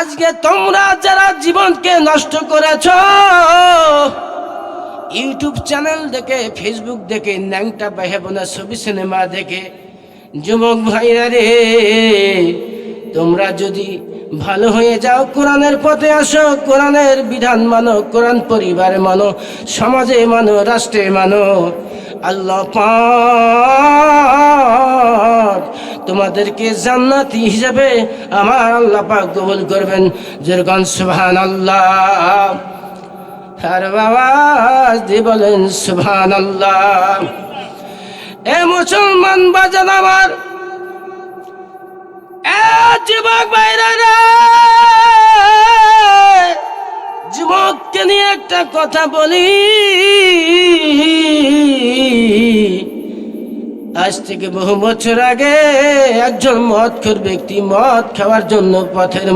আজকে তোমরা যারা জীবনকে নষ্ট করেছ, ইউটিউব চ্যানেল দেখে, ফেসবুক দেখে, ন্যাংটা বাহেবনা ছবি সিনেমা দেখে, যুবক ভাইরা রে, তোমরা যদি ভালো হয়ে যাও, কোরআনের পথে আসো, কোরআনের বিধান মানো, কোরআন পরিবারে মানো, সমাজে মানো, রাষ্ট্রে মানো, আল্লাহ পাক তোমাদেরকে জান্নাতি হিসেবে আমার আল্লাহ পাক কবুল করবেন। যেরকম সুবহানাল্লাহ, আর আওয়াজ দিয়ে বলেন সুবহানাল্লাহ। এ মুসলমান বাজান আমার, এ যুবক ভাইরা রে, যুবককে নিয়ে একটা কথা বলি। আজ থেকে বহু বছর আগে একজন মদখোর ব্যক্তি মদ খাওয়ার জন্য পথের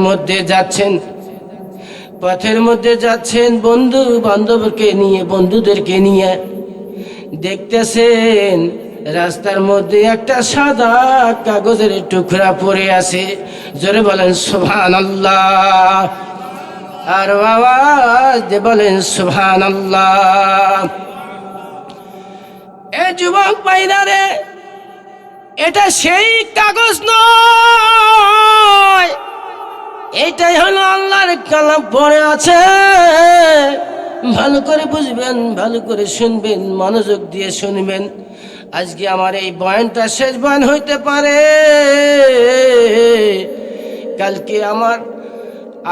মধ্যে যাচ্ছেন, বন্ধু বান্ধবকে নিয়ে, বন্ধুদেরকে নিয়ে দেখতেছেন রাস্তার মধ্যে একটা সাদা কাগজের টুকরা পড়ে আছে। জোরে বলেন সুবহানাল্লাহ, আর আওয়াজ দিয়ে বলেন সুবহানাল্লাহ। এ যুবক ভাইরা রে, এটা সেই কাগজ নয়, এটাই হলো আল্লাহর কালাম পড়ে আছে। ভালো করে বুঝবেন, ভালো করে শুনবেন, মনোযোগ দিয়ে শুনবেন। আজকে আমার এই বয়ানটা শেষ বয়ান হইতে পারে, কালকে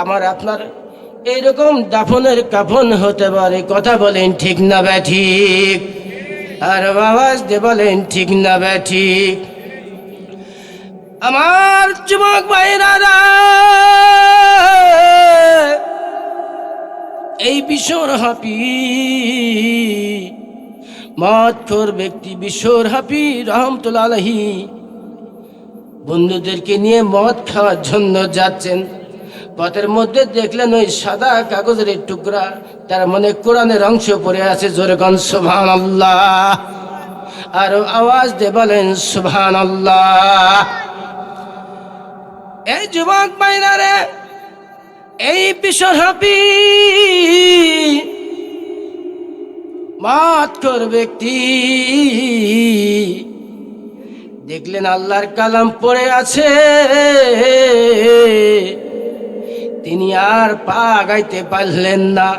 আমার আপনার এইরকম দাফনের কাফন হতে পারে। কথা বলেন ঠিক না ব্যাঠিক? আর আওয়াজ দিয়ে বলেন ঠিক না ব্যাঠিক? আমার যুবক ভাইরা, এই বিশ্বর হাফি মদখোর ব্যক্তি, বিশ্বর হাফি রহমতুল্লাহ আলাইহি বন্ধুদেরকে নিয়ে মদ খাওয়ার জন্য যাচ্ছেন। পথের মধ্যে দেখলেন ওই সাদা কাগজের টুকরা, তার মানে কোরআনের অংশ পড়ে আছে। জোরে গান সুবহানাল্লাহ, আর আওয়াজ দিয়ে বলেন সুবহানাল্লাহ। এই যুবক ভাইরা রে, এই বিশ্বব্যাপী মদখোর ব্যক্তি দেখলেন আল্লাহর কালাম পড়ে আছে, তিনি আর পা আগাইতে পারলেন না।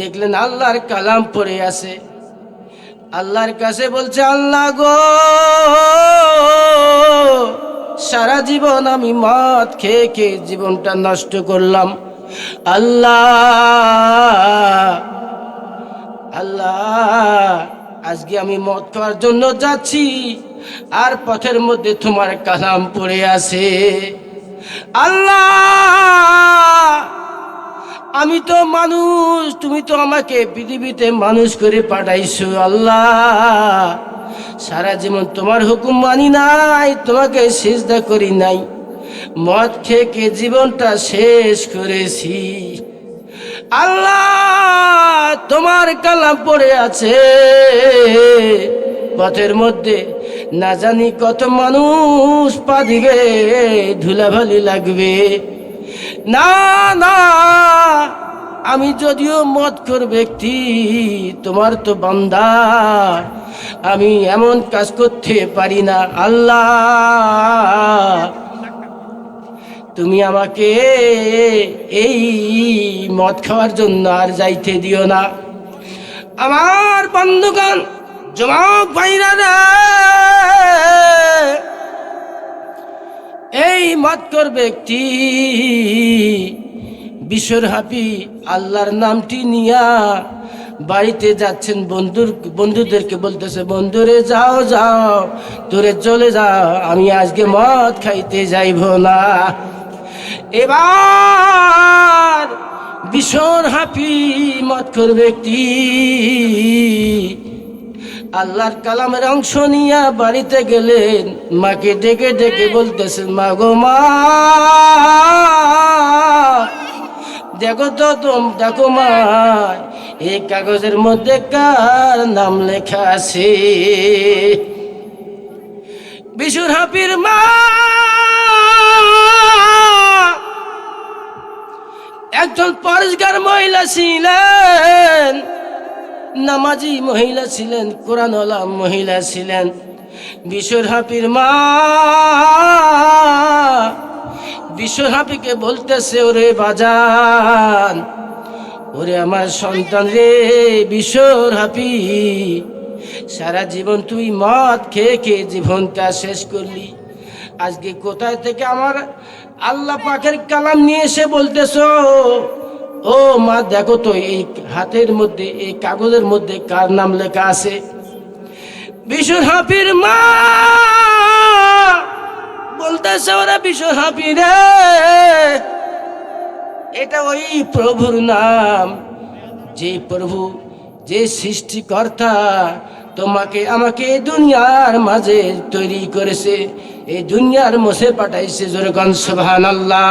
দেখলেন আল্লাহর কালাম পড়ে আছে, আল্লাহর কাছে বলছে, আল্লাহ গো, সারা জীবন আমি মদ খেয়ে খেয়ে জীবনটা নষ্ট করলাম। আল্লাহ, আজকে আমি মদ খাওয়ার জন্য যাচ্ছি, আর পথের মধ্যে তোমার কালাম পড়ে আছে। আল্লাহ, আমি তো মানুষ, তুমি তো আমাকে পৃথিবীতে মানুষ করে পাঠাইছো। আল্লাহ, সারা জীবন তোমার হুকুম মানি নাই, তোমাকে সিজদা করি নাই, মদ খেয়ে খেয়ে জীবনটা শেষ করেছি। আল্লাহ, তোমার কালাম পড়ে আছে পথের মধ্যে, না জানি কত মানুষ পা দিবে, ধুলাবালি লাগবে। না না, আমি যদিও মদখোর ব্যক্তি, তোমার তো বান্দা, আমি এমন কাজ করতে পারি না। আল্লাহ, তুমি আমাকে এই মদ খাওয়ার জন্য আর যাইতে দিও না। আমার বন্ধুগণ, যুবক ভাইরা, এই মদখোর ব্যক্তি বিশ্বর হাফি আল্লাহর নামটি নিয়া বাড়িতে যাচ্ছেন। বন্ধুদেরকে বলতেছে, বন্ধুরে যাও যাও, তোরে চলে যাও, আমি আজকে মদ খাইতে যাইব না। এবার বিশ্বর হাফি মদখোর ব্যক্তি আল্লাহর কালামের অংশ নিয়া বাড়িতে গেলেন। মাকে ডেকে ডেকে বলতেছেন, মা গো মা, দেখো তো, দেখো মা, এই কাগজের মধ্যে কার নাম লেখা আছে? বিশ্বর হাফির মা একজন পরেশগার মহিলা ছিলেন, নামাজি মহিলা ছিলেন, কোরআনওয়ালা মহিলা ছিলেন। বিশ্বহাপির মা বিশ্বহাপিকে বলতেছে, ওরে বাজান, ওরে আমার সন্তান রে বিশ্বহাপি, সারা জীবন তুই মদ খেয়ে খেয়ে জীবনটা শেষ করলি। আজকে কোথায় থেকে আমার আল্লাহ পাকের কালাম নিয়ে এসে বলতেছো, ও মা দেখো তো এই হাতের মধ্যে, এই কাগজের মধ্যে কার নাম লেখা আছে? বিশ্বহাপির মা বলতেছে, ওরা বিশ্বহাপি রে, এটা ওই প্রভুর নাম, যে প্রভু, যে সৃষ্টিকর্তা তোমাকে আমাকে এই দুনিয়ার মাঝে তৈরি করেছে, এই দুনিয়ার মধ্যে পাঠাইছে। জোরে কোন সুবহানাল্লাহ।